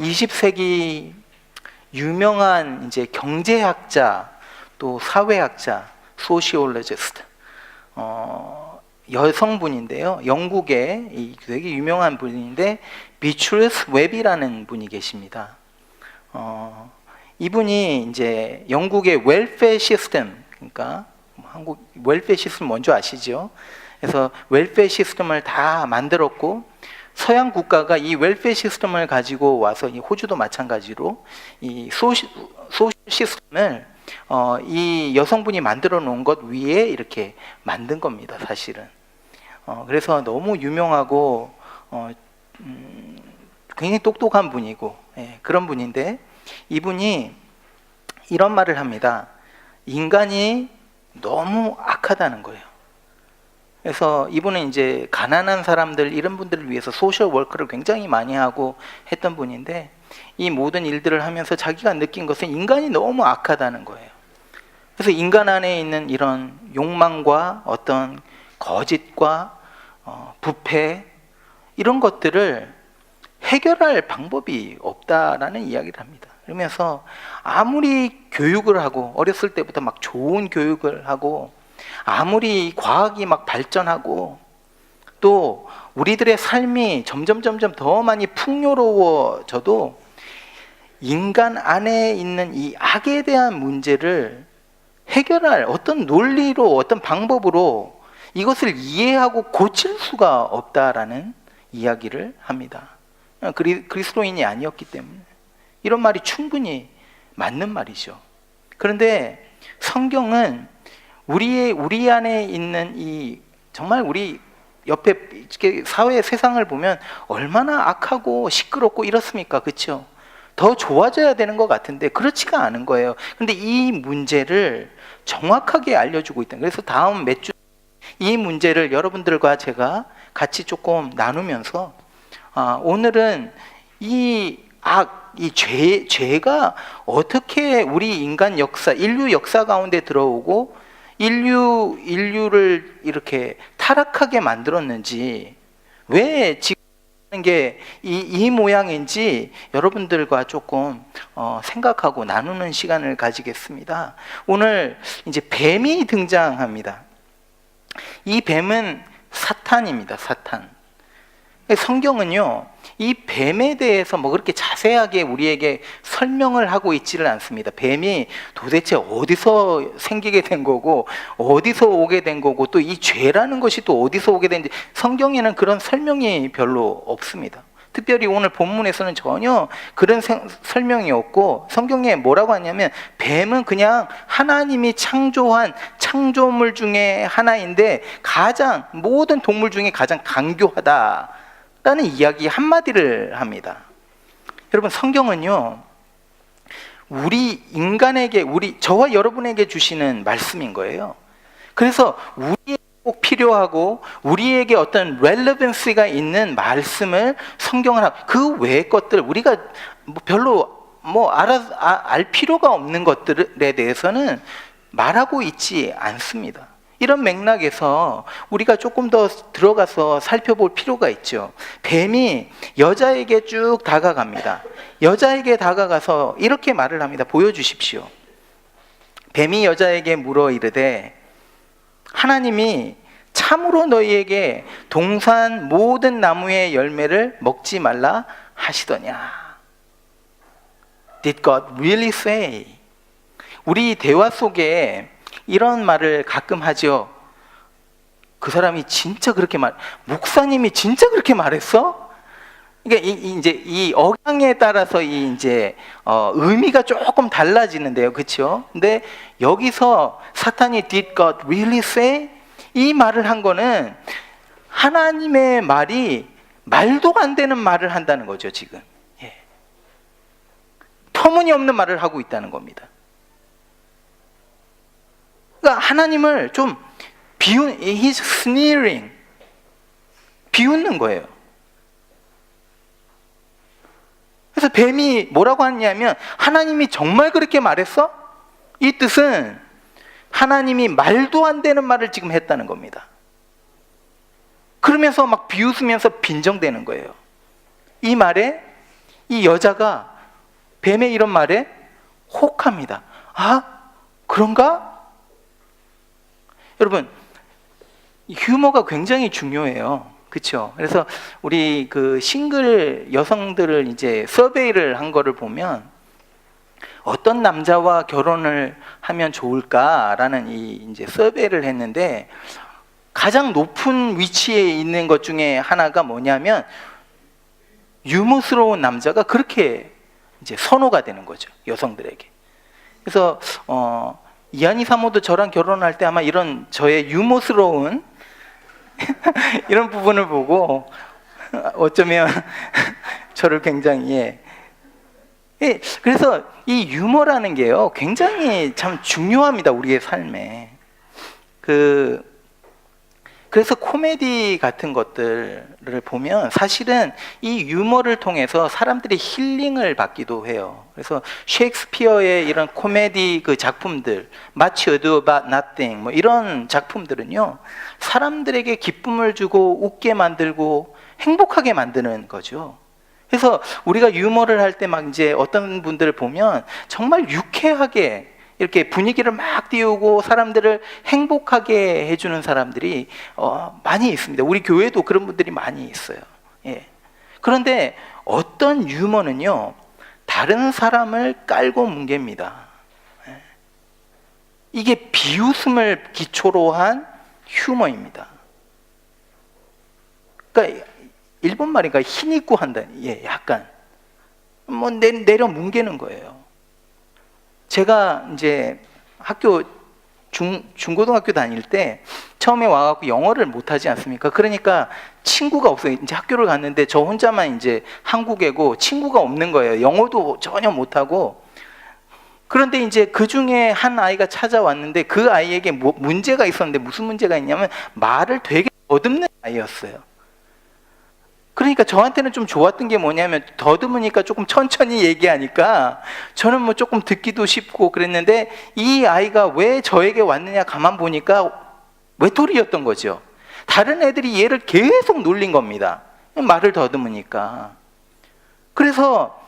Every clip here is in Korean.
20세기 유명한 이제 경제학자 또 사회학자, 소시올로지스트, 여성분인데요. 영국의 되게 유명한 분인데 비트루스 웹이라는 분이 계십니다. 이분이 이제 영국의 웰페어 시스템, 그러니까 한국 웰페어 시스템 뭔지 아시죠? 그래서 웰페어 시스템을 다 만들었고 서양 국가가 이 웰페어 시스템을 가지고 와서 이 호주도 마찬가지로 이 소셜 시스템을 이 여성분이 만들어 놓은 것 위에 이렇게 만든 겁니다, 사실은. 그래서 너무 유명하고 굉장히 똑똑한 분이고, 그런 분인데 이분이 이런 말을 합니다. 인간이 너무 악하다는 거예요. 그래서 이분은 이제 가난한 사람들, 이런 분들을 위해서 소셜 워크를 굉장히 많이 하고 했던 분인데 이 모든 일들을 하면서 자기가 느낀 것은 인간이 너무 악하다는 거예요. 그래서 인간 안에 있는 이런 욕망과 어떤 거짓과 부패, 이런 것들을 해결할 방법이 없다라는 이야기를 합니다. 그러면서 아무리 교육을 하고 어렸을 때부터 막 좋은 교육을 하고 아무리 과학이 막 발전하고 또 우리들의 삶이 점점 더 많이 풍요로워져도 인간 안에 있는 이 악에 대한 문제를 해결할 어떤 논리로, 어떤 방법으로 이것을 이해하고 고칠 수가 없다라는 이야기를 합니다. 그리스도인이 아니었기 때문에. 이런 말이 충분히 맞는 말이죠. 그런데 성경은 우리 안에 있는 이 정말 우리 옆에 사회 세상을 보면 얼마나 악하고 시끄럽고 이렇습니까? 그렇죠? 더 좋아져야 되는 것 같은데 그렇지가 않은 거예요. 그런데 이 문제를 정확하게 알려주고 있다. 그래서 다음 몇 주 이 문제를 여러분들과 제가 같이 조금 나누면서 오늘은 이 악, 이 죄가 어떻게 우리 인간 역사, 인류 역사 가운데 들어오고 인류를 이렇게 타락하게 만들었는지, 왜 지금 게 이 모양인지 여러분들과 조금 생각하고 나누는 시간을 가지겠습니다. 오늘 이제 뱀이 등장합니다. 이 뱀은 사탄입니다. 사탄. 성경은요, 이 뱀에 대해서 뭐 그렇게 자세하게 우리에게 설명을 하고 있지를 않습니다. 뱀이 도대체 어디서 생기게 된 거고 어디서 오게 된 거고 또 이 죄라는 것이 또 어디서 오게 되는지 성경에는 그런 설명이 별로 없습니다. 특별히 오늘 본문에서는 전혀 그런 설명이 없고 성경에 뭐라고 하냐면 뱀은 그냥 하나님이 창조한 창조물 중에 하나인데 가장 모든 동물 중에 가장 간교하다 라는 이야기 한마디를 합니다. 여러분, 성경은요 우리 인간에게, 저와 여러분에게 주시는 말씀인 거예요. 그래서 우리에게 꼭 필요하고 우리에게 어떤 렐레번시가 있는 말씀을 성경을 하고 그 외의 것들, 우리가 별로 알 필요가 없는 것들에 대해서는 말하고 있지 않습니다. 이런 맥락에서 우리가 조금 더 들어가서 살펴볼 필요가 있죠. 뱀이 여자에게 쭉 다가갑니다. 여자에게 다가가서 이렇게 말을 합니다. 보여주십시오. 뱀이 여자에게 물어 이르되 하나님이 참으로 너희에게 동산 모든 나무의 열매를 먹지 말라 하시더냐. Did God really say? 우리 대화 속에 이런 말을 가끔 하죠. 그 사람이 진짜 그렇게 목사님이 진짜 그렇게 말했어? 그러니까 이제 이 억양에 따라서 이제 의미가 조금 달라지는데요, 그렇죠? 근데 여기서 사탄이 Did God really say? 이 말을 한 거는 하나님의 말이 말도 안 되는 말을 한다는 거죠, 지금. 예. 터무니없는 말을 하고 있다는 겁니다. 그러니까 하나님을 좀 he's sneering, 비웃는 거예요. 그래서 뱀이 뭐라고 하냐면 하나님이 정말 그렇게 말했어? 이 뜻은 하나님이 말도 안 되는 말을 지금 했다는 겁니다. 그러면서 막 비웃으면서 빈정대는 거예요. 이 말에 이 여자가 뱀의 이런 말에 혹합니다. 아, 그런가? 여러분, 유머가 굉장히 중요해요. 그렇죠? 그래서 우리 그 싱글 여성들을 이제 서베이를 한 거를 보면 어떤 남자와 결혼을 하면 좋을까라는 이 이제 서베이를 했는데 가장 높은 위치에 있는 것 중에 하나가 뭐냐면 유머스러운 남자가 그렇게 이제 선호가 되는 거죠, 여성들에게. 그래서 이한이 사모도 저랑 결혼할 때 아마 이런 저의 유머스러운 이런 부분을 보고 어쩌면 저를 굉장히 그래서 이 유머라는 게요 굉장히 참 중요합니다, 우리의 삶에. 그래서 코미디 같은 것들을 보면 사실은 이 유머를 통해서 사람들이 힐링을 받기도 해요. 그래서 셰익스피어의 이런 코미디 그 작품들, Much Ado About Nothing 뭐 이런 작품들은요 사람들에게 기쁨을 주고 웃게 만들고 행복하게 만드는 거죠. 그래서 우리가 유머를 할 때 막 이제 어떤 분들을 보면 정말 유쾌하게 이렇게 분위기를 막 띄우고 사람들을 행복하게 해주는 사람들이 많이 있습니다. 우리 교회도 그런 분들이 많이 있어요. 예. 그런데 어떤 유머는요 다른 사람을 깔고 뭉갭니다. 예. 이게 비웃음을 기초로 한 휴머입니다. 그러니까 일본 말이니까 힘 있고 한다. 예, 약간 뭐 내려 뭉개는 거예요. 제가 이제 학교 중고등학교 다닐 때 처음에 와갖고 영어를 못하지 않습니까? 그러니까 친구가 없어요. 이제 학교를 갔는데 저 혼자만 이제 한국애고 친구가 없는 거예요. 영어도 전혀 못하고. 그런데 이제 그 중에 한 아이가 찾아왔는데 그 아이에게 문제가 있었는데 무슨 문제가 있냐면 말을 되게 더듬는 아이였어요. 그러니까 저한테는 좀 좋았던 게 뭐냐면 더듬으니까 조금 천천히 얘기하니까 저는 뭐 조금 듣기도 쉽고 그랬는데 이 아이가 왜 저에게 왔느냐 가만 보니까 외톨이였던 거죠. 다른 애들이 얘를 계속 놀린 겁니다. 말을 더듬으니까. 그래서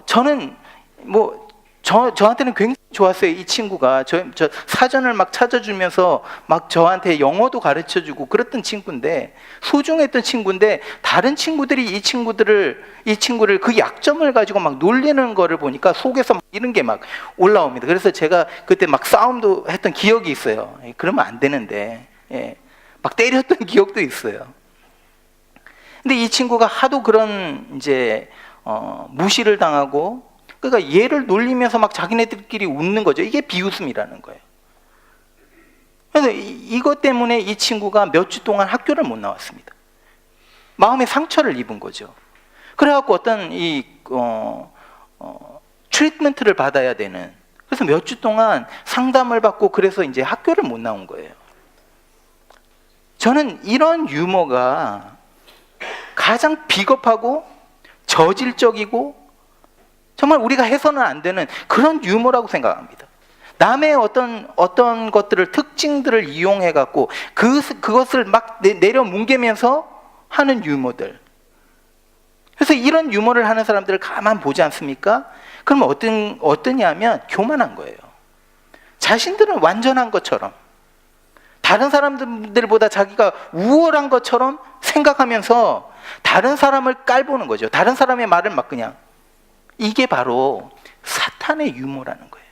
저는 뭐 저한테는 굉장히 좋았어요. 이 친구가 저 사전을 막 찾아주면서 막 저한테 영어도 가르쳐주고 그랬던 친구인데 소중했던 친구인데 다른 친구들이 이 친구를 그 약점을 가지고 막 놀리는 거를 보니까 속에서 막 이런 게 막 올라옵니다. 그래서 제가 그때 막 싸움도 했던 기억이 있어요. 그러면 안 되는데 막 때렸던 기억도 있어요. 근데 이 친구가 하도 그런 이제 무시를 당하고 그러니까 얘를 놀리면서 막 자기네들끼리 웃는 거죠. 이게 비웃음이라는 거예요. 그래서 이것 때문에 이 친구가 몇 주 동안 학교를 못 나왔습니다. 마음의 상처를 입은 거죠. 그래갖고 어떤 트리트먼트를 받아야 되는. 그래서 몇 주 동안 상담을 받고 그래서 이제 학교를 못 나온 거예요. 저는 이런 유머가 가장 비겁하고 저질적이고 정말 우리가 해서는 안 되는 그런 유머라고 생각합니다. 남의 어떤 것들을 특징들을 이용해 갖고 그것을 막 내려 뭉개면서 하는 유머들. 그래서 이런 유머를 하는 사람들을 가만 보지 않습니까? 그러면 어떠냐면 교만한 거예요. 자신들은 완전한 것처럼 다른 사람들보다 자기가 우월한 것처럼 생각하면서 다른 사람을 깔보는 거죠. 다른 사람의 말을 막 그냥. 이게 바로 사탄의 유머라는 거예요.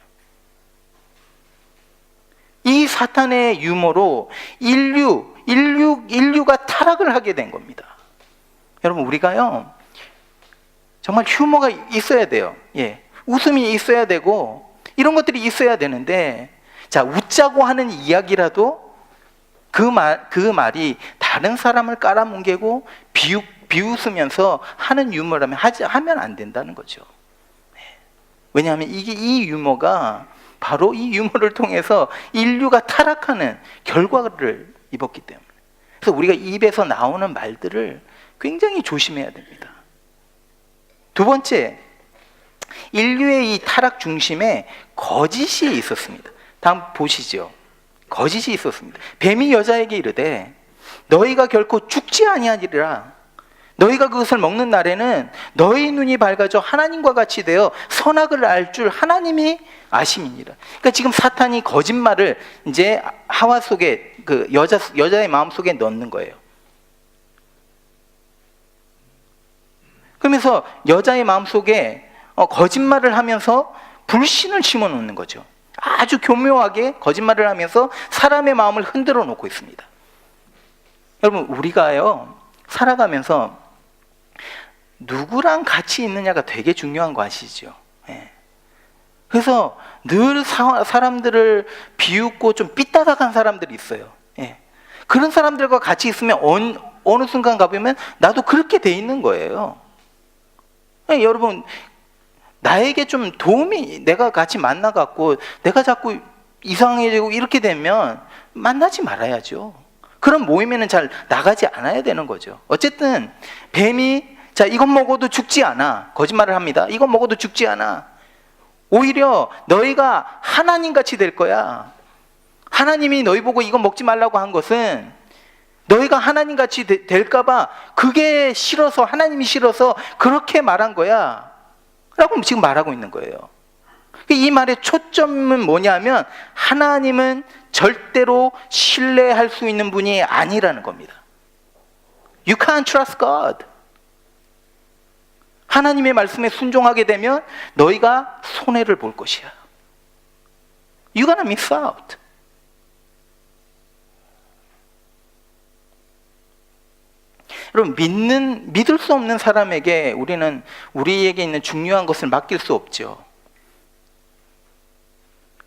이 사탄의 유머로 인류가 타락을 하게 된 겁니다. 여러분 우리가요 정말 휴머가 있어야 돼요. 예, 웃음이 있어야 되고 이런 것들이 있어야 되는데 자 웃자고 하는 이야기라도 그 말이 다른 사람을 깔아뭉개고 비웃으면서 하는 유머라면 하면 안 된다는 거죠. 왜냐하면 이 유머가 바로 이 유머를 통해서 인류가 타락하는 결과를 입었기 때문에. 그래서 우리가 입에서 나오는 말들을 굉장히 조심해야 됩니다. 두 번째, 인류의 이 타락 중심에 거짓이 있었습니다. 다음 보시죠. 거짓이 있었습니다. 뱀이 여자에게 이르되 너희가 결코 죽지 아니하리라. 너희가 그것을 먹는 날에는 너희 눈이 밝아져 하나님과 같이 되어 선악을 알 줄 하나님이 아심이니라. 그러니까 지금 사탄이 거짓말을 이제 하와 속에, 그 여자의 마음 속에 넣는 거예요. 그러면서 여자의 마음 속에 거짓말을 하면서 불신을 심어 놓는 거죠. 아주 교묘하게 거짓말을 하면서 사람의 마음을 흔들어 놓고 있습니다. 여러분, 우리가요 살아가면서 누구랑 같이 있느냐가 되게 중요한 거 아시죠? 예. 그래서 늘 사람들을 비웃고 좀 삐딱한 사람들이 있어요. 예. 그런 사람들과 같이 있으면 어느 순간 가보면 나도 그렇게 돼 있는 거예요. 예, 여러분, 나에게 좀 도움이, 내가 같이 만나갖고 내가 자꾸 이상해지고 이렇게 되면 만나지 말아야죠. 그런 모임에는 잘 나가지 않아야 되는 거죠. 어쨌든 뱀이 자, 이것 먹어도 죽지 않아. 거짓말을 합니다. 이것 먹어도 죽지 않아. 오히려 너희가 하나님같이 될 거야. 하나님이 너희 보고 이거 먹지 말라고 한 것은 너희가 하나님같이 될까 봐, 그게 싫어서, 하나님이 싫어서 그렇게 말한 거야 라고 지금 말하고 있는 거예요. 이 말의 초점은 뭐냐면 하나님은 절대로 신뢰할 수 있는 분이 아니라는 겁니다. You can't trust God. 하나님의 말씀에 순종하게 되면 너희가 손해를 볼 것이야. You're gonna miss out. 여러분, 믿을 수 없는 사람에게 우리에게 있는 중요한 것을 맡길 수 없죠.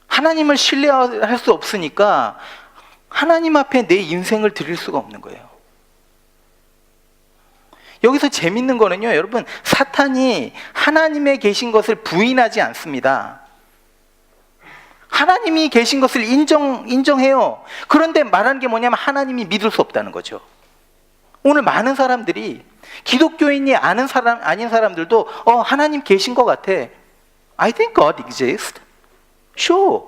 하나님을 신뢰할 수 없으니까 하나님 앞에 내 인생을 드릴 수가 없는 거예요. 여기서 재밌는 거는요, 여러분, 사탄이 하나님에 계신 것을 부인하지 않습니다. 하나님이 계신 것을 인정해요. 그런데 말하는 게 뭐냐면 하나님이 믿을 수 없다는 거죠. 오늘 많은 사람들이, 기독교인이 아닌 사람들도 하나님 계신 것 같아. I think God exists. Sure.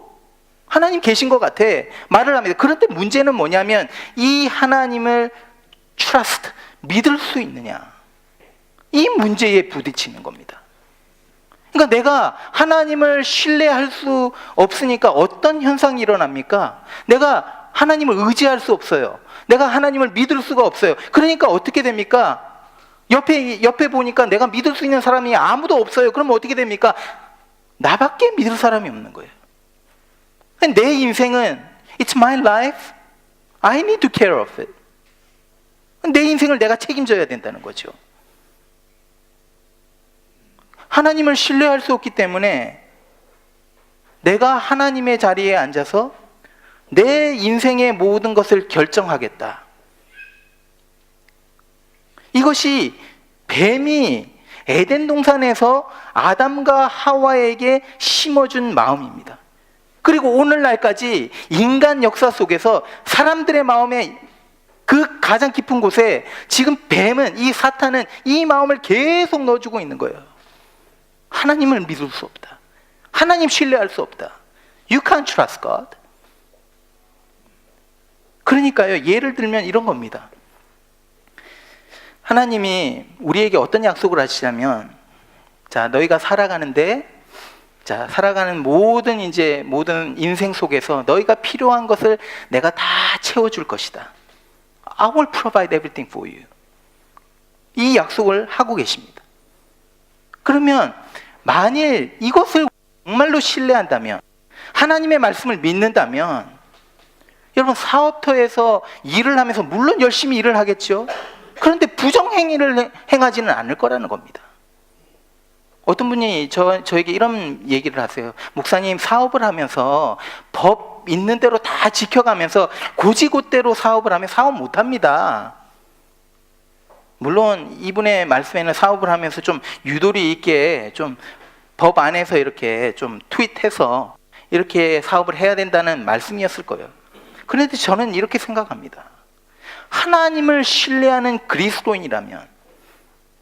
하나님 계신 것 같아. 말을 합니다. 그런데 문제는 뭐냐면 이 하나님을 trust, 믿을 수 있느냐, 이 문제에 부딪히는 겁니다. 그러니까 내가 하나님을 신뢰할 수 없으니까 어떤 현상이 일어납니까? 내가 하나님을 의지할 수 없어요. 내가 하나님을 믿을 수가 없어요. 그러니까 어떻게 됩니까? 옆에 보니까 내가 믿을 수 있는 사람이 아무도 없어요. 그러면 어떻게 됩니까? 나밖에 믿을 사람이 없는 거예요. 내 인생은 It's my life. I need to care of it. 내 인생을 내가 책임져야 된다는 거죠. 하나님을 신뢰할 수 없기 때문에 내가 하나님의 자리에 앉아서 내 인생의 모든 것을 결정하겠다. 이것이 뱀이 에덴 동산에서 아담과 하와에게 심어준 마음입니다. 그리고 오늘날까지 인간 역사 속에서 사람들의 마음에 그 가장 깊은 곳에 지금 뱀은, 이 사탄은 이 마음을 계속 넣어주고 있는 거예요. 하나님을 믿을 수 없다. 하나님 신뢰할 수 없다. You can't trust God. 그러니까요, 예를 들면 이런 겁니다. 하나님이 우리에게 어떤 약속을 하시냐면, 자, 너희가 살아가는 모든 인생 속에서 너희가 필요한 것을 내가 다 채워줄 것이다. I will provide everything for you. 이 약속을 하고 계십니다. 그러면 만일 이것을 정말로 신뢰한다면, 하나님의 말씀을 믿는다면, 여러분, 사업터에서 일을 하면서 물론 열심히 일을 하겠죠. 그런데 부정행위를 행하지는 않을 거라는 겁니다. 어떤 분이 저에게 이런 얘기를 하세요. 목사님, 사업을 하면서 법 있는 대로 다 지켜가면서 고지고대로 사업을 하면 사업 못합니다. 물론 이분의 말씀에는 사업을 하면서 좀 유도리 있게 좀 법 안에서 이렇게 좀 트윗해서 이렇게 사업을 해야 된다는 말씀이었을 거예요. 그런데 저는 이렇게 생각합니다. 하나님을 신뢰하는 그리스도인이라면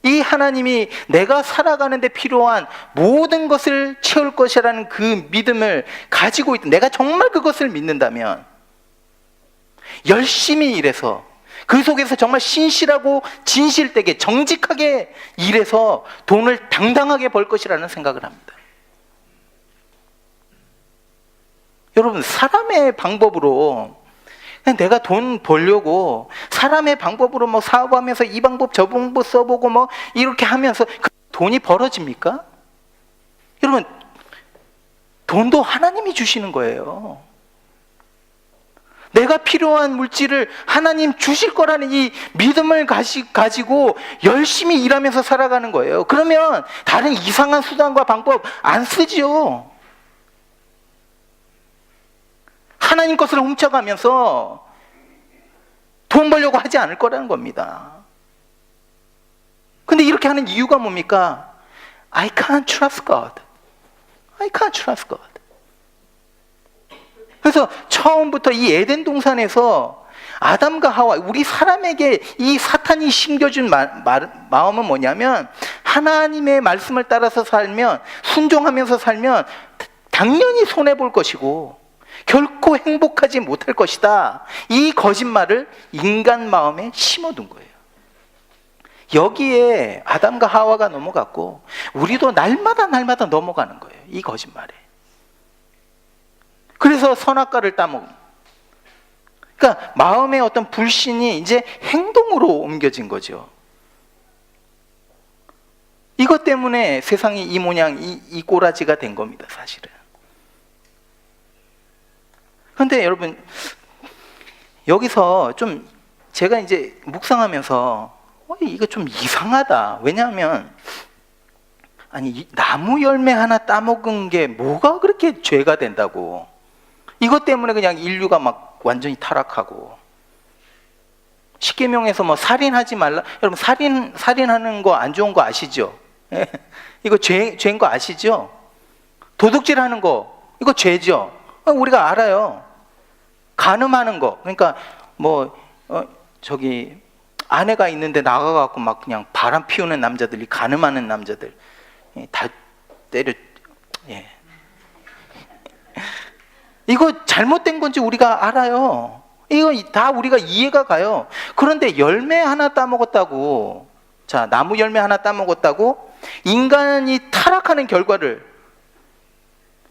이 하나님이 내가 살아가는 데 필요한 모든 것을 채울 것이라는 그 믿음을 가지고 있다. 내가 정말 그것을 믿는다면 열심히 일해서 그 속에서 정말 신실하고 진실되게 정직하게 일해서 돈을 당당하게 벌 것이라는 생각을 합니다. 여러분, 사람의 방법으로 그냥 내가 돈 벌려고 사람의 방법으로 뭐 사업하면서 이 방법 저 방법 써보고 뭐 이렇게 하면서 그 돈이 벌어집니까? 여러분, 돈도 하나님이 주시는 거예요. 내가 필요한 물질을 하나님 주실 거라는 이 믿음을 가지고 열심히 일하면서 살아가는 거예요. 그러면 다른 이상한 수단과 방법 안 쓰죠. 하나님 것을 훔쳐가면서 돈 벌려고 하지 않을 거라는 겁니다. 근데 이렇게 하는 이유가 뭡니까? I can't trust God. I can't trust God. 그래서 처음부터 이 에덴 동산에서 아담과 하와, 우리 사람에게 이 사탄이 심겨준 마음은 뭐냐면, 하나님의 말씀을 따라서 살면, 순종하면서 살면 당연히 손해볼 것이고 결코 행복하지 못할 것이다. 이 거짓말을 인간 마음에 심어둔 거예요. 여기에 아담과 하와가 넘어갔고 우리도 날마다 넘어가는 거예요. 이 거짓말에. 그래서 선악과를 따먹은. 그러니까 마음의 어떤 불신이 이제 행동으로 옮겨진 거죠. 이것 때문에 세상이 이 모양, 이 꼬라지가 된 겁니다, 사실은. 그런데 여러분, 여기서 좀 제가 이제 묵상하면서 이거 좀 이상하다. 왜냐하면 아니, 나무 열매 하나 따먹은 게 뭐가 그렇게 죄가 된다고. 이것 때문에 그냥 인류가 막 완전히 타락하고. 십계명에서 뭐 살인하지 말라. 여러분, 살인하는 거 안 좋은 거 아시죠? 이거 죄인 거 아시죠? 도둑질하는 거 이거 죄죠. 우리가 알아요. 간음하는 거, 그러니까 뭐 저기 아내가 있는데 나가갖고 막 그냥 바람 피우는 남자들이, 간음하는 남자들 다 때려. 예. 이거 잘못된 건지 우리가 알아요. 이거 다 우리가 이해가 가요. 그런데 열매 하나 따먹었다고, 자, 나무 열매 하나 따먹었다고 인간이 타락하는 결과를,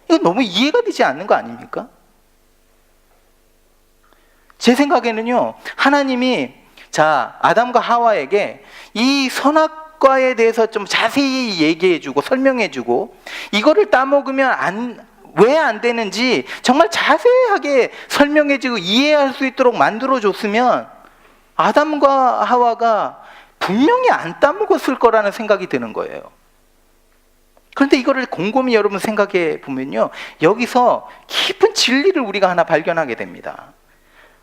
이거 너무 이해가 되지 않는 거 아닙니까? 제 생각에는요, 하나님이 자, 아담과 하와에게 이 선악과에 대해서 좀 자세히 얘기해주고 설명해주고, 이거를 따먹으면 왜 안 되는지 정말 자세하게 설명해주고 이해할 수 있도록 만들어줬으면 아담과 하와가 분명히 안 따먹었을 거라는 생각이 드는 거예요. 그런데 이거를 곰곰이 여러분 생각해 보면요, 여기서 깊은 진리를 우리가 하나 발견하게 됩니다.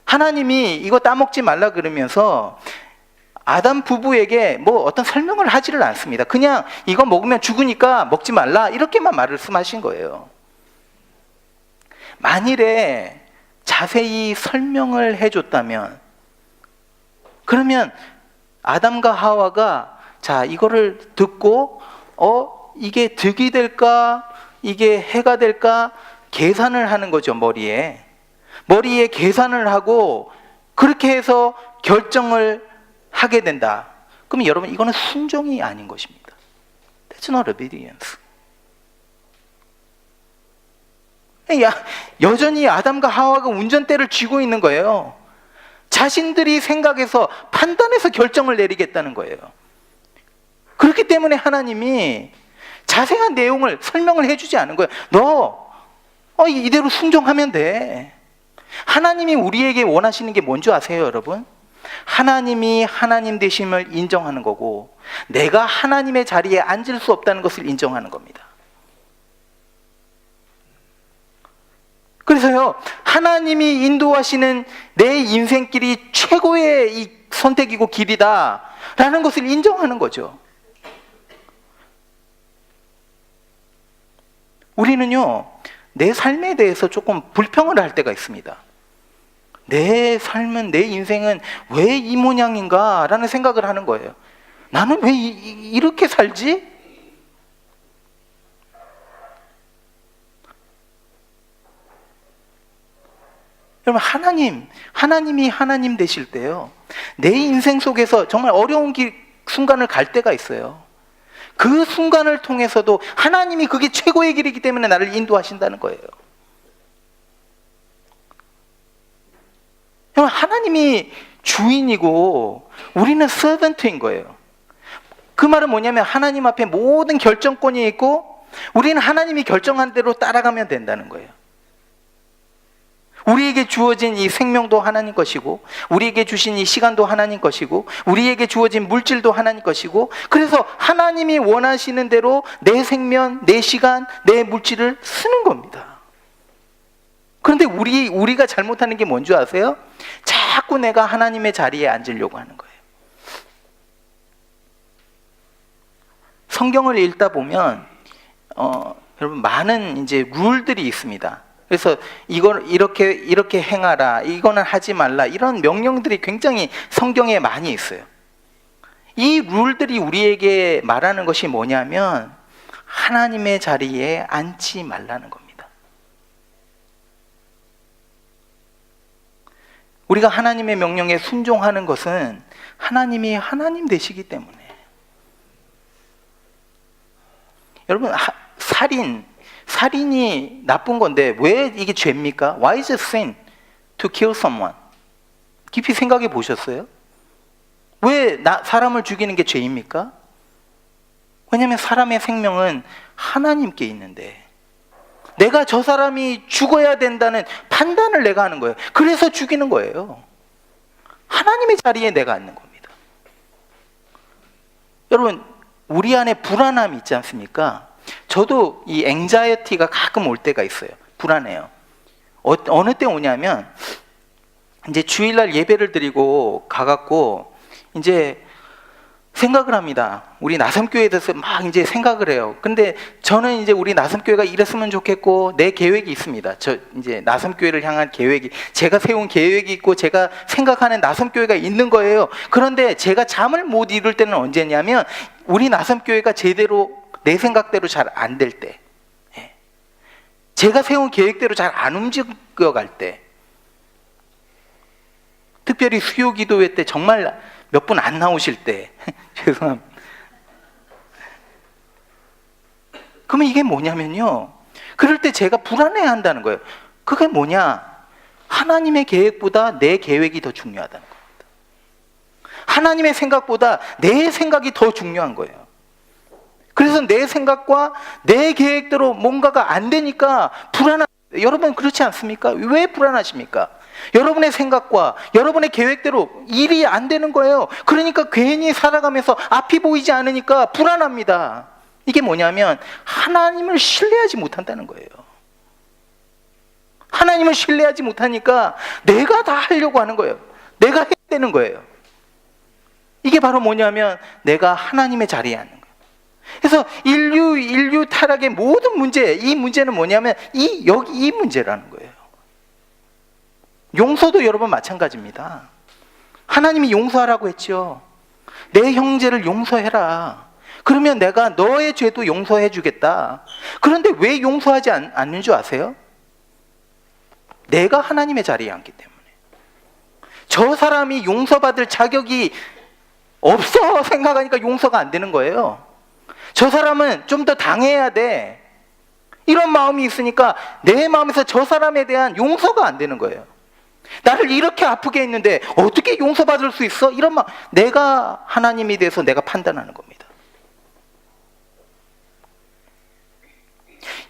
하나님이 이거 따먹지 말라 그러면서 아담 부부에게 뭐 어떤 설명을 하지를 않습니다. 그냥 이거 먹으면 죽으니까 먹지 말라, 이렇게만 말씀하신 거예요. 만일에 자세히 설명을 해줬다면, 그러면 아담과 하와가 자, 이거를 듣고 이게 득이 될까 이게 해가 될까 계산을 하는 거죠. 머리에 계산을 하고 그렇게 해서 결정을 하게 된다. 그럼 여러분, 이거는 순종이 아닌 것입니다. That's not obedience. 여전히 아담과 하와가 운전대를 쥐고 있는 거예요. 자신들이 생각해서 판단해서 결정을 내리겠다는 거예요. 그렇기 때문에 하나님이 자세한 내용을 설명을 해주지 않은 거예요. 너 이대로 순종하면 돼. 하나님이 우리에게 원하시는 게 뭔지 아세요, 여러분? 하나님이 하나님 되심을 인정하는 거고, 내가 하나님의 자리에 앉을 수 없다는 것을 인정하는 겁니다. 그래서요, 하나님이 인도하시는 내 인생길이 최고의 이 선택이고 길이다 라는 것을 인정하는 거죠. 우리는요, 내 삶에 대해서 조금 불평을 할 때가 있습니다. 내 삶은, 내 인생은 왜 이 모양인가 라는 생각을 하는 거예요. 나는 왜 이렇게 살지? 여러분, 하나님이 하나님 되실 때요, 내 인생 속에서 정말 어려운 순간을 갈 때가 있어요. 그 순간을 통해서도 하나님이 그게 최고의 길이기 때문에 나를 인도하신다는 거예요. 하나님이 주인이고 우리는 서번트인 거예요. 그 말은 뭐냐면 하나님 앞에 모든 결정권이 있고 우리는 하나님이 결정한 대로 따라가면 된다는 거예요. 우리에게 주어진 이 생명도 하나님 것이고 우리에게 주신 이 시간도 하나님 것이고 우리에게 주어진 물질도 하나님 것이고, 그래서 하나님이 원하시는 대로 내 생명, 내 시간, 내 물질을 쓰는 겁니다. 그런데 우리가 잘못하는 게 뭔지 아세요? 자꾸 내가 하나님의 자리에 앉으려고 하는 거예요. 성경을 읽다 보면 여러분 많은 이제 룰들이 있습니다. 그래서 이걸 이렇게 행하라, 이거는 하지 말라, 이런 명령들이 굉장히 성경에 많이 있어요. 이 룰들이 우리에게 말하는 것이 뭐냐면 하나님의 자리에 앉지 말라는 겁니다. 우리가 하나님의 명령에 순종하는 것은 하나님이 하나님 되시기 때문에. 여러분, 살인이 나쁜 건데 왜 이게 죄입니까? Why is it sin to kill someone? 깊이 생각해 보셨어요? 왜 사람을 죽이는 게 죄입니까? 왜냐하면 사람의 생명은 하나님께 있는데 내가 저 사람이 죽어야 된다는 판단을 내가 하는 거예요. 그래서 죽이는 거예요. 하나님의 자리에 내가 앉는 겁니다. 여러분, 우리 안에 불안함이 있지 않습니까? 저도 이 앵자이어티가 가끔 올 때가 있어요. 불안해요. 어느 때 오냐면 이제 주일날 예배를 드리고 가갖고 이제 생각을 합니다. 우리 나섬교회에 대해서 막 이제 생각을 해요. 근데 저는 이제 우리 나섬교회가 이랬으면 좋겠고 내 계획이 있습니다. 저 이제 나섬교회를 향한 계획이, 제가 세운 계획이 있고 제가 생각하는 나섬교회가 있는 거예요. 그런데 제가 잠을 못 이룰 때는 언제냐면 우리 나섬교회가 제대로 내 생각대로 잘 안 될 때, 제가 세운 계획대로 잘 안 움직여갈 때, 특별히 수요 기도회 때 정말 몇 분 안 나오실 때 죄송합니다. 그러면 이게 뭐냐면요, 그럴 때 제가 불안해야 한다는 거예요. 그게 뭐냐? 하나님의 계획보다 내 계획이 더 중요하다는 겁니다. 하나님의 생각보다 내 생각이 더 중요한 거예요. 그래서 내 생각과 내 계획대로 뭔가가 안 되니까 여러분 그렇지 않습니까? 왜 불안하십니까? 여러분의 생각과 여러분의 계획대로 일이 안 되는 거예요. 그러니까 괜히 살아가면서 앞이 보이지 않으니까 불안합니다. 이게 뭐냐면 하나님을 신뢰하지 못한다는 거예요. 하나님을 신뢰하지 못하니까 내가 다 하려고 하는 거예요. 내가 해야 되는 거예요. 이게 바로 뭐냐면 내가 하나님의 자리에 앉는 거예요. 그래서 인류 타락의 모든 문제, 이 문제는 뭐냐면 이 문제라는 거예요. 용서도 여러분 마찬가지입니다. 하나님이 용서하라고 했죠. 내 형제를 용서해라. 그러면 내가 너의 죄도 용서해 주겠다. 그런데 왜 용서하지 않는 줄 아세요? 내가 하나님의 자리에 앉기 때문에. 저 사람이 용서받을 자격이 없어 생각하니까 용서가 안 되는 거예요. 저 사람은 좀 더 당해야 돼, 이런 마음이 있으니까 내 마음에서 저 사람에 대한 용서가 안 되는 거예요. 나를 이렇게 아프게 했는데 어떻게 용서받을 수 있어? 이런 마음, 내가 하나님이 돼서 내가 판단하는 겁니다.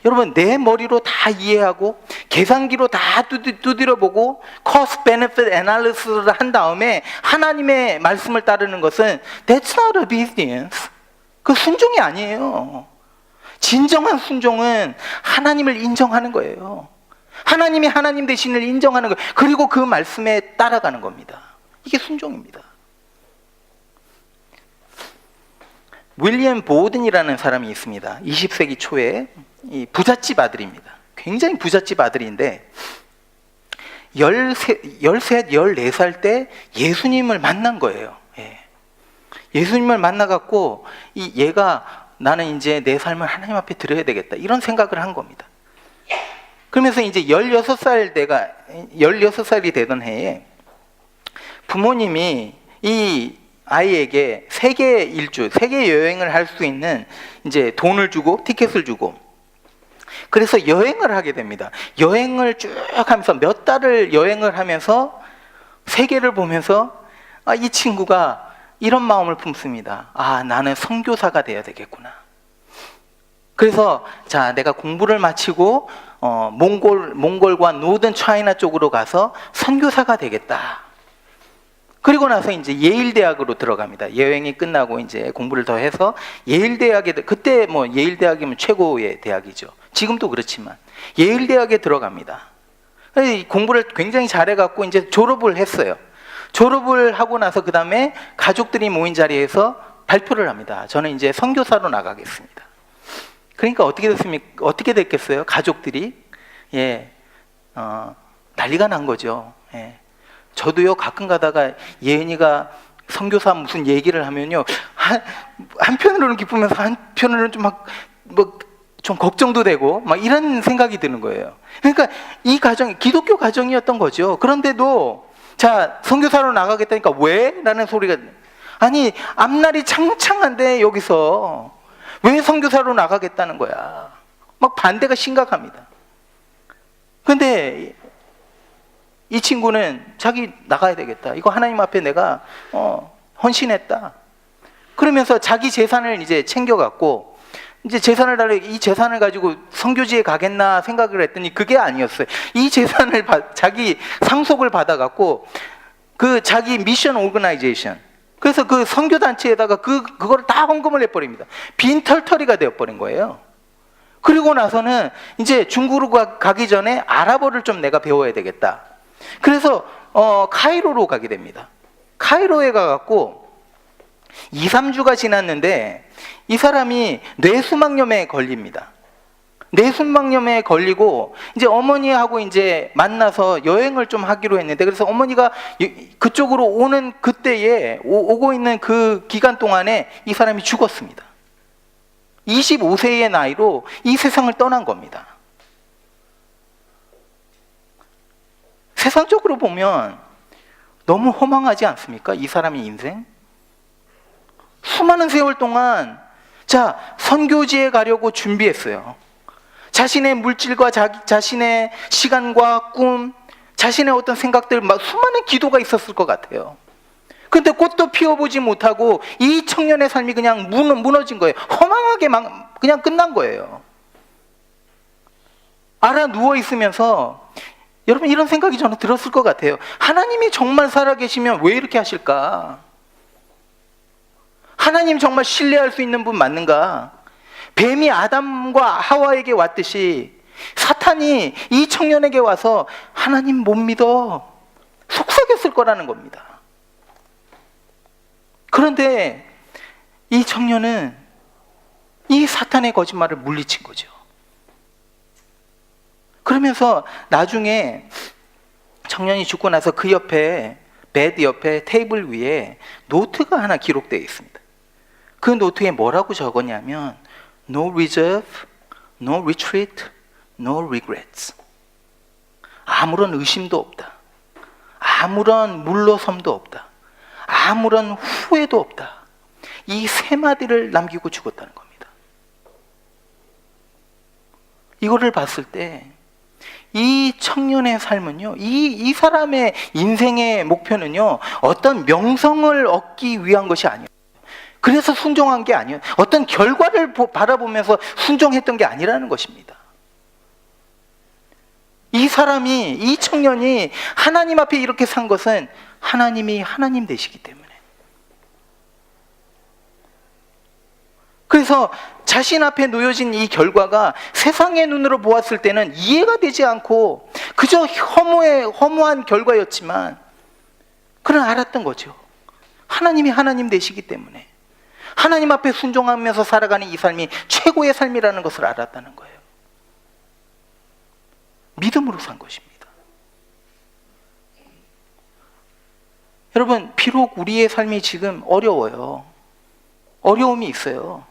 여러분, 내 머리로 다 이해하고 계산기로 다 두드려보고 cost benefit analysis를 한 다음에 하나님의 말씀을 따르는 것은 that's not obedience. 그 순종이 아니에요. 진정한 순종은 하나님을 인정하는 거예요. 하나님이 하나님 되신을 인정하는 거예요. 그리고 그 말씀에 따라가는 겁니다. 이게 순종입니다. 윌리엄 보든이라는 사람이 있습니다. 20세기 초에 이 부잣집 아들입니다. 굉장히 부잣집 아들인데 14살 때 예수님을 만난 거예요. 예수님을 만나갖고 얘가 나는 이제 내 삶을 하나님 앞에 드려야 되겠다, 이런 생각을 한 겁니다. 그러면서 이제 16살이 되던 해에 부모님이 이 아이에게 세계 일주, 세계 여행을 할 수 있는 이제 돈을 주고 티켓을 주고, 그래서 여행을 하게 됩니다. 여행을 쭉 하면서 몇 달을 여행을 하면서 세계를 보면서 이 친구가 이런 마음을 품습니다. 나는 선교사가 돼야 되겠구나. 그래서 자, 내가 공부를 마치고 몽골과 노던 차이나 쪽으로 가서 선교사가 되겠다. 그리고 나서 이제 예일 대학으로 들어갑니다. 여행이 끝나고 이제 공부를 더 해서 예일 대학에, 그때 뭐 예일 대학이면 최고의 대학이죠. 지금도 그렇지만 예일 대학에 들어갑니다. 공부를 굉장히 잘해갖고 이제 졸업을 했어요. 졸업을 하고 나서 그 다음에 가족들이 모인 자리에서 발표를 합니다. 저는 이제 선교사로 나가겠습니다. 그러니까 어떻게 됐습니까? 어떻게 됐겠어요? 가족들이 난리가 난 거죠. 저도요, 가끔 가다가 예은이가 선교사 무슨 얘기를 하면요, 한편으로는 기쁘면서 한편으로는 좀 좀 걱정도 되고 막 이런 생각이 드는 거예요. 그러니까 이 가정이 기독교 가정이었던 거죠. 그런데도 자, 선교사로 나가겠다니까 왜? 라는 소리가, 아니 앞날이 창창한데 여기서 왜 선교사로 나가겠다는 거야. 막 반대가 심각합니다. 근데 이 친구는 자기 나가야 되겠다. 이거 하나님 앞에 내가 헌신했다. 그러면서 자기 재산을 이제 챙겨갖고 이제 이 재산을 가지고 선교지에 가겠나 생각을 했더니 그게 아니었어요. 이 재산을 자기 상속을 받아갖고 그 자기 미션 오거나이제이션, 그래서 그 선교 단체에다가 그거를 다 헌금을 해버립니다. 빈털터리가 되어버린 거예요. 그리고 나서는 이제 중국으로 가기 전에 아랍어를 좀 내가 배워야 되겠다. 그래서 카이로로 가게 됩니다. 카이로에 가갖고 2, 3주가 지났는데 이 사람이 뇌수막염에 걸립니다. 뇌수막염에 걸리고 이제 어머니하고 이제 만나서 여행을 좀 하기로 했는데, 그래서 어머니가 그쪽으로 오는 그때에 오고 있는 그 기간 동안에 이 사람이 죽었습니다. 25세의 나이로 이 세상을 떠난 겁니다. 세상적으로 보면 너무 허망하지 않습니까? 이 사람의 인생? 수많은 세월 동안 자, 선교지에 가려고 준비했어요. 자신의 물질과 자신의 시간과 꿈, 자신의 어떤 생각들, 수많은 기도가 있었을 것 같아요. 근데 꽃도 피워보지 못하고 이 청년의 삶이 그냥 무너진 거예요. 허망하게 그냥 끝난 거예요. 알아 누워 있으면서 여러분 이런 생각이 저는 들었을 것 같아요. 하나님이 정말 살아계시면 왜 이렇게 하실까? 하나님 정말 신뢰할 수 있는 분 맞는가? 뱀이 아담과 하와에게 왔듯이 사탄이 이 청년에게 와서 하나님 못 믿어 속삭였을 거라는 겁니다. 그런데 이 청년은 이 사탄의 거짓말을 물리친 거죠. 그러면서 나중에 청년이 죽고 나서 그 옆에 베드 옆에 테이블 위에 노트가 하나 기록되어 있습니다. 그 노트에 뭐라고 적었냐면 No reserve, no retreat, no regrets. 아무런 의심도 없다. 아무런 물러섬도 없다. 아무런 후회도 없다. 이 세 마디를 남기고 죽었다는 겁니다. 이거를 봤을 때 이 청년의 삶은요, 이 사람의 인생의 목표는요, 어떤 명성을 얻기 위한 것이 아니에요. 그래서 순종한 게 아니에요. 어떤 결과를 바라보면서 순종했던 게 아니라는 것입니다. 이 청년이 하나님 앞에 이렇게 산 것은 하나님이 하나님 되시기 때문에. 그래서 자신 앞에 놓여진 이 결과가 세상의 눈으로 보았을 때는 이해가 되지 않고 그저 허무한 결과였지만, 그러나 알았던 거죠. 하나님이 하나님 되시기 때문에 하나님 앞에 순종하면서 살아가는 이 삶이 최고의 삶이라는 것을 알았다는 거예요. 믿음으로 산 것입니다. 여러분, 비록 우리의 삶이 지금 어려워요. 어려움이 있어요.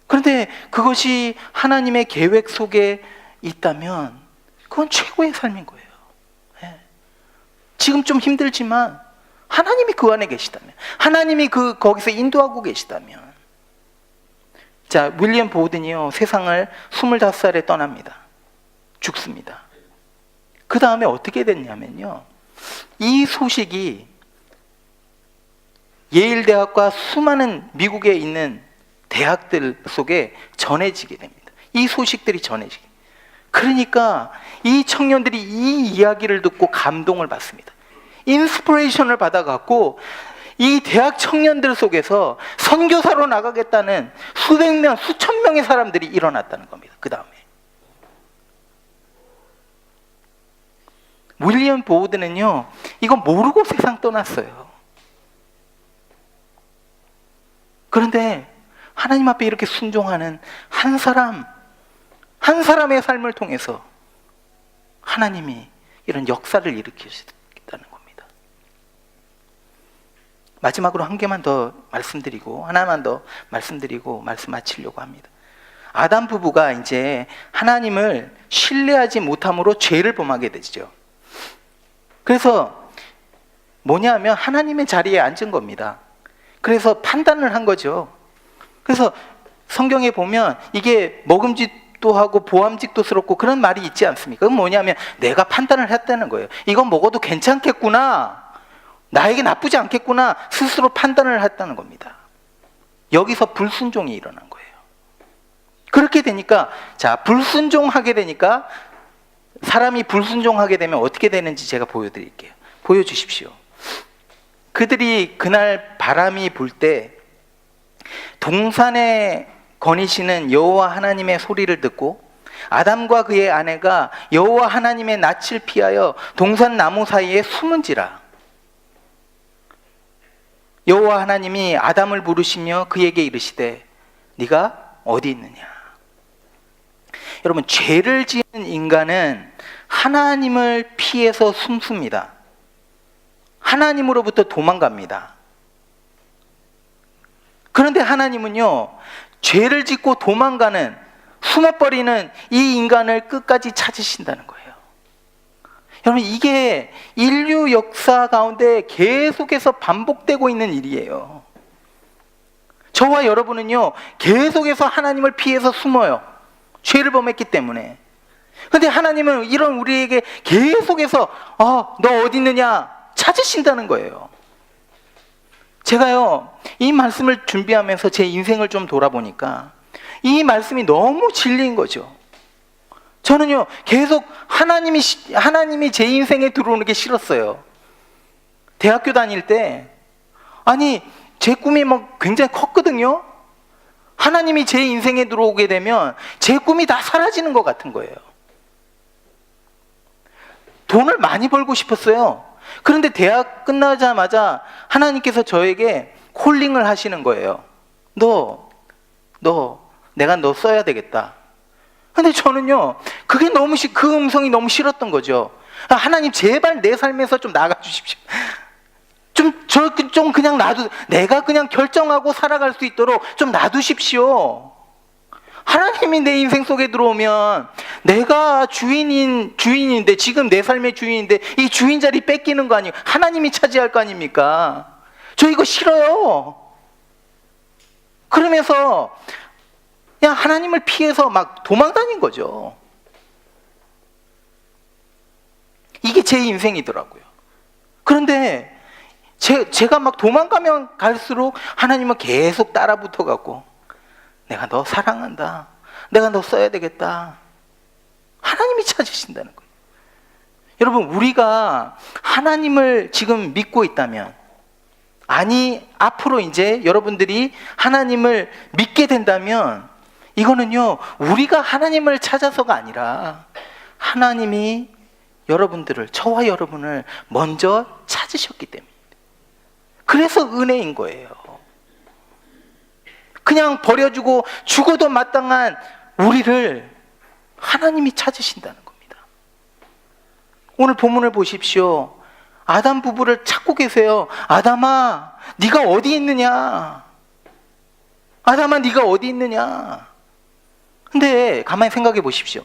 그런데 그것이 하나님의 계획 속에 있다면 그건 최고의 삶인 거예요. 지금 좀 힘들지만 하나님이 그 안에 계시다면, 하나님이 거기서 인도하고 계시다면. 자, 윌리엄 보든이요, 세상을 25살에 떠납니다. 죽습니다. 그 다음에 어떻게 됐냐면요, 이 소식이 예일대학과 수많은 미국에 있는 대학들 속에 전해지게 됩니다. 이 소식들이 전해지게. 그러니까 이 청년들이 이 이야기를 듣고 감동을 받습니다. 인스피레이션을 받아갖고 이 대학 청년들 속에서 선교사로 나가겠다는 수백 명, 수천 명의 사람들이 일어났다는 겁니다. 그 다음에 윌리엄 보우드는요, 이거 모르고 세상 떠났어요. 그런데 하나님 앞에 이렇게 순종하는 한 사람의 삶을 통해서 하나님이 이런 역사를 일으키셨다는 겁니다. 마지막으로 한 개만 더 말씀드리고, 하나만 더 말씀드리고 말씀 마치려고 합니다. 아담 부부가 이제 하나님을 신뢰하지 못함으로 죄를 범하게 되죠. 그래서 뭐냐면 하나님의 자리에 앉은 겁니다. 그래서 판단을 한 거죠. 그래서 성경에 보면 이게 먹음직도 하고 보암직도스럽고 그런 말이 있지 않습니까? 그건 뭐냐면 내가 판단을 했다는 거예요. 이건 먹어도 괜찮겠구나, 나에게 나쁘지 않겠구나, 스스로 판단을 했다는 겁니다. 여기서 불순종이 일어난 거예요. 그렇게 되니까, 자, 불순종하게 되니까, 사람이 불순종하게 되면 어떻게 되는지 제가 보여드릴게요. 보여주십시오. 그들이 그날 바람이 불 때 동산에 거니시는 여호와 하나님의 소리를 듣고 아담과 그의 아내가 여호와 하나님의 낯을 피하여 동산 나무 사이에 숨은지라. 여호와 하나님이 아담을 부르시며 그에게 이르시되 네가 어디 있느냐. 여러분, 죄를 지은 인간은 하나님을 피해서 숨습니다. 하나님으로부터 도망갑니다. 그런데 하나님은요, 죄를 짓고 도망가는, 숨어버리는 이 인간을 끝까지 찾으신다는 거예요. 여러분, 이게 인류 역사 가운데 계속해서 반복되고 있는 일이에요. 저와 여러분은요, 계속해서 하나님을 피해서 숨어요. 죄를 범했기 때문에. 그런데 하나님은 이런 우리에게 계속해서 너 어디 있느냐 찾으신다는 거예요. 제가요, 이 말씀을 준비하면서 제 인생을 좀 돌아보니까 이 말씀이 너무 진리인 거죠. 저는요, 계속 하나님이 제 인생에 들어오는 게 싫었어요. 대학교 다닐 때, 아니, 제 꿈이 굉장히 컸거든요. 하나님이 제 인생에 들어오게 되면 제 꿈이 다 사라지는 것 같은 거예요. 돈을 많이 벌고 싶었어요. 그런데 대학 끝나자마자 하나님께서 저에게 콜링을 하시는 거예요. 내가 너 써야 되겠다. 근데 저는요, 그 음성이 너무 싫었던 거죠. 하나님, 제발 내 삶에서 좀 나가 주십시오. 좀 그냥 내가 그냥 결정하고 살아갈 수 있도록 좀 놔두십시오. 하나님이 내 인생 속에 들어오면 내가 주인인데, 지금 내 삶의 주인인데 이 주인 자리 뺏기는 거 아니에요. 하나님이 차지할 거 아닙니까? 저 이거 싫어요. 그러면서 그냥 하나님을 피해서 막 도망다닌 거죠. 이게 제 인생이더라고요. 그런데 제가 막 도망가면 갈수록 하나님은 계속 따라 붙어갖고 내가 너 사랑한다, 내가 너 써야 되겠다, 하나님이 찾으신다는 거예요. 여러분, 우리가 하나님을 지금 믿고 있다면, 아니 앞으로 이제 여러분들이 하나님을 믿게 된다면, 이거는요, 우리가 하나님을 찾아서가 아니라 하나님이 여러분들을, 저와 여러분을 먼저 찾으셨기 때문입니다. 그래서 은혜인 거예요. 그냥 버려주고 죽어도 마땅한 우리를 하나님이 찾으신다는 겁니다. 오늘 본문을 보십시오. 아담 부부를 찾고 계세요. 아담아, 네가 어디 있느냐? 아담아, 네가 어디 있느냐? 근데 가만히 생각해 보십시오.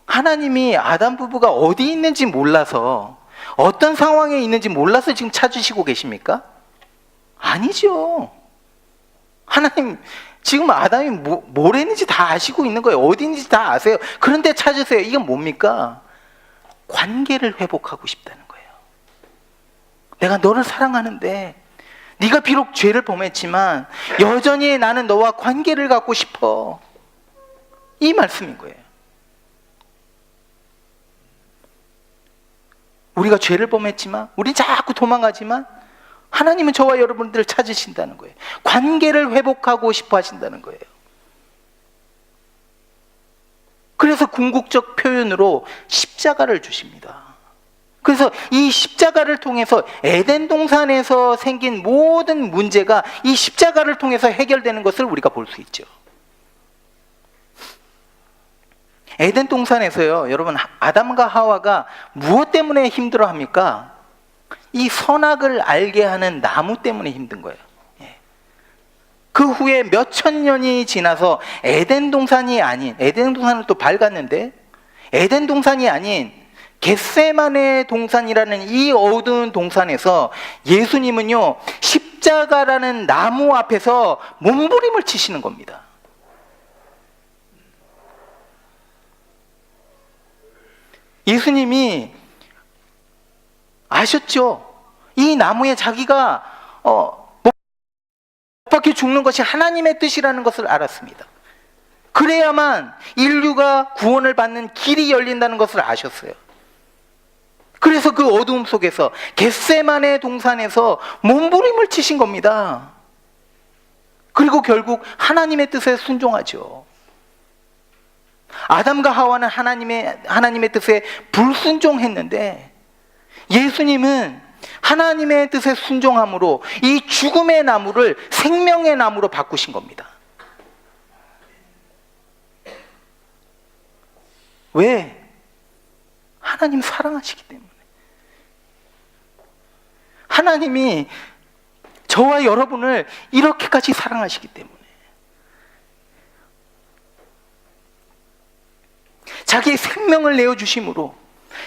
하나님이 아담 부부가 어디 있는지 몰라서 어떤 상황에 있는지 몰라서 지금 찾으시고 계십니까? 아니죠. 하나님, 지금 아담이 뭘 했는지 다 아시고 있는 거예요. 어디 있는지 다 아세요. 그런데 찾으세요. 이게 뭡니까? 관계를 회복하고 싶다는 거예요. 내가 너를 사랑하는데 네가 비록 죄를 범했지만 여전히 나는 너와 관계를 갖고 싶어. 이 말씀인 거예요. 우리가 죄를 범했지만, 우린 자꾸 도망가지만 하나님은 저와 여러분들을 찾으신다는 거예요. 관계를 회복하고 싶어 하신다는 거예요. 그래서 궁극적 표현으로 십자가를 주십니다. 그래서 이 십자가를 통해서 에덴 동산에서 생긴 모든 문제가 이 십자가를 통해서 해결되는 것을 우리가 볼 수 있죠. 에덴 동산에서요, 여러분, 아담과 하와가 무엇 때문에 힘들어 합니까? 이 선악을 알게 하는 나무 때문에 힘든 거예요. 그 후에 몇천 년이 지나서 에덴 동산이 아닌, 에덴 동산을 또 밝았는데, 에덴 동산이 아닌 겟세마네 동산이라는 이 어두운 동산에서 예수님은요, 십자가라는 나무 앞에서 몸부림을 치시는 겁니다. 예수님이 아셨죠? 이 나무에 자기가 못 박혀 죽는 것이 하나님의 뜻이라는 것을 알았습니다. 그래야만 인류가 구원을 받는 길이 열린다는 것을 아셨어요. 그래서 그 어두움 속에서 겟세마네 동산에서 몸부림을 치신 겁니다. 그리고 결국 하나님의 뜻에 순종하죠. 아담과 하와는 하나님의 뜻에 불순종했는데 예수님은 하나님의 뜻에 순종함으로 이 죽음의 나무를 생명의 나무로 바꾸신 겁니다. 왜? 하나님 사랑하시기 때문에. 하나님이 저와 여러분을 이렇게까지 사랑하시기 때문에. 자기의 생명을 내어주심으로,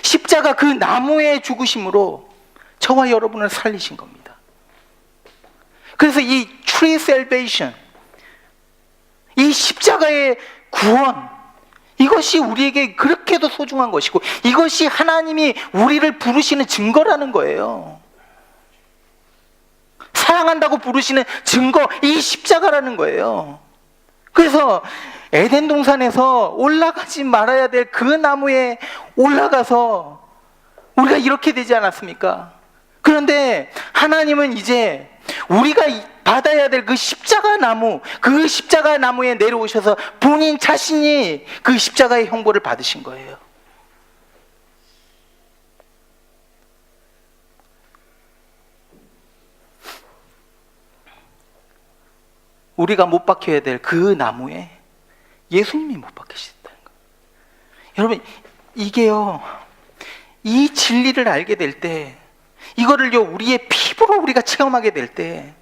십자가 그 나무에 죽으심으로 저와 여러분을 살리신 겁니다. 그래서 이 tree salvation, 이 십자가의 구원, 이것이 우리에게 그렇게도 소중한 것이고 이것이 하나님이 우리를 부르시는 증거라는 거예요. 사랑한다고 부르시는 증거, 이 십자가라는 거예요. 그래서 에덴 동산에서 올라가지 말아야 될 그 나무에 올라가서 우리가 이렇게 되지 않았습니까? 그런데 하나님은 이제 우리가 받아야 될 그 십자가 나무, 그 십자가 나무에 내려오셔서 본인 자신이 그 십자가의 형벌을 받으신 거예요. 우리가 못 박혀야 될 그 나무에 예수님이 못 박히셨다는 거예요. 여러분, 이게요, 이 진리를 알게 될 때, 이거를요 우리의 피부로 우리가 체험하게 될 때,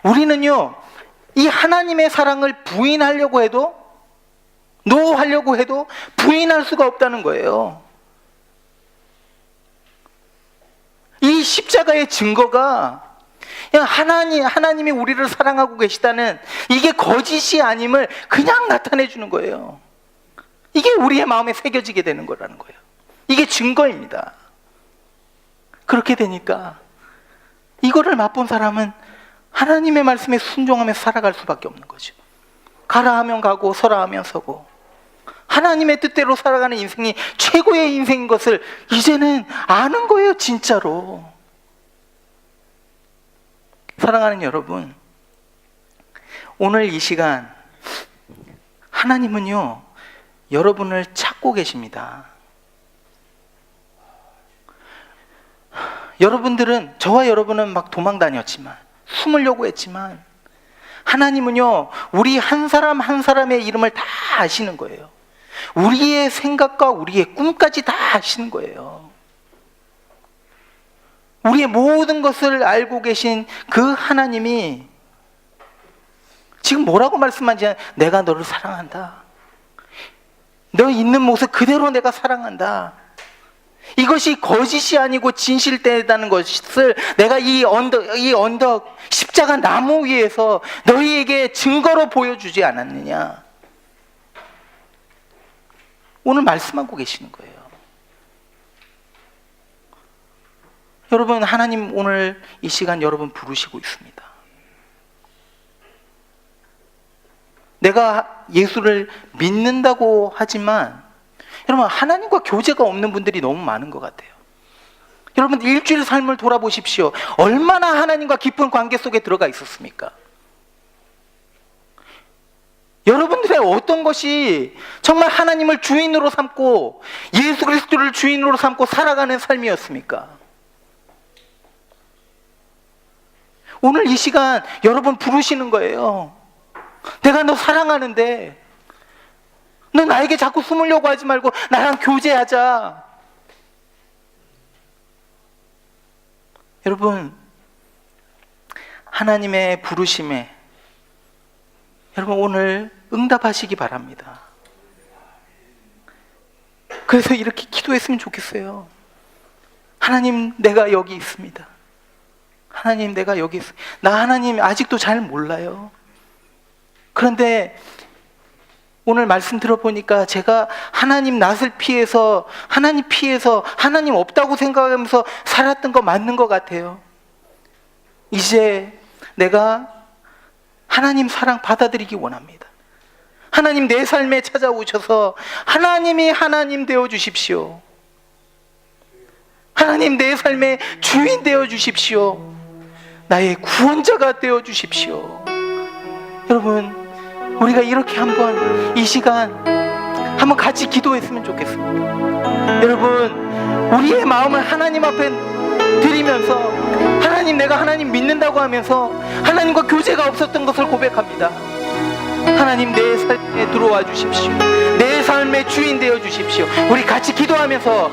우리는요 이 하나님의 사랑을 부인하려고 해도, 노하려고 해도 부인할 수가 없다는 거예요. 이 십자가의 증거가 그냥 하나님이 우리를 사랑하고 계시다는 이게 거짓이 아님을 그냥 나타내 주는 거예요. 이게 우리의 마음에 새겨지게 되는 거라는 거예요. 이게 증거입니다. 그렇게 되니까 이거를 맛본 사람은 하나님의 말씀에 순종하며 살아갈 수밖에 없는 거죠. 가라 하면 가고 서라 하면 서고 하나님의 뜻대로 살아가는 인생이 최고의 인생인 것을 이제는 아는 거예요, 진짜로. 사랑하는 여러분, 오늘 이 시간 하나님은요 여러분을 찾고 계십니다. 여러분들은, 저와 여러분은 막 도망 다녔지만, 숨으려고 했지만 하나님은요 우리 한 사람 한 사람의 이름을 다 아시는 거예요. 우리의 생각과 우리의 꿈까지 다 아시는 거예요. 우리의 모든 것을 알고 계신 그 하나님이 지금 뭐라고 말씀하지? 내가 너를 사랑한다. 너 있는 모습 그대로 내가 사랑한다. 이것이 거짓이 아니고 진실되다는 것을 내가 이 언덕 십자가 나무 위에서 너희에게 증거로 보여주지 않았느냐. 오늘 말씀하고 계시는 거예요. 여러분, 하나님 오늘 이 시간 여러분 부르시고 있습니다. 내가 예수를 믿는다고 하지만 여러분, 하나님과 교제가 없는 분들이 너무 많은 것 같아요. 여러분, 일주일 삶을 돌아보십시오. 얼마나 하나님과 깊은 관계 속에 들어가 있었습니까? 여러분들의 어떤 것이 정말 하나님을 주인으로 삼고 예수 그리스도를 주인으로 삼고 살아가는 삶이었습니까? 오늘 이 시간 여러분 부르시는 거예요. 내가 너 사랑하는데 너 나에게 자꾸 숨으려고 하지 말고 나랑 교제하자. 여러분, 하나님의 부르심에 여러분 오늘 응답하시기 바랍니다. 그래서 이렇게 기도했으면 좋겠어요. 하나님, 내가 여기 있습니다. 하나님, 내가 여기 있습니다. 나 하나님 아직도 잘 몰라요. 그런데 오늘 말씀 들어보니까 제가 하나님 낯을 피해서 하나님 없다고 생각하면서 살았던 거 맞는 것 같아요. 이제 내가 하나님 사랑 받아들이기 원합니다. 하나님 내 삶에 찾아오셔서 하나님이 하나님 되어 주십시오. 하나님 내 삶의 주인 되어 주십시오. 나의 구원자가 되어 주십시오. 여러분, 우리가 이렇게 한번 이 시간 한번 같이 기도했으면 좋겠습니다. 여러분, 우리의 마음을 하나님 앞에 드리면서 하나님, 내가 하나님 믿는다고 하면서 하나님과 교제가 없었던 것을 고백합니다. 하나님, 내 삶에 들어와 주십시오. 내 삶의 주인 되어 주십시오. 우리 같이 기도하면서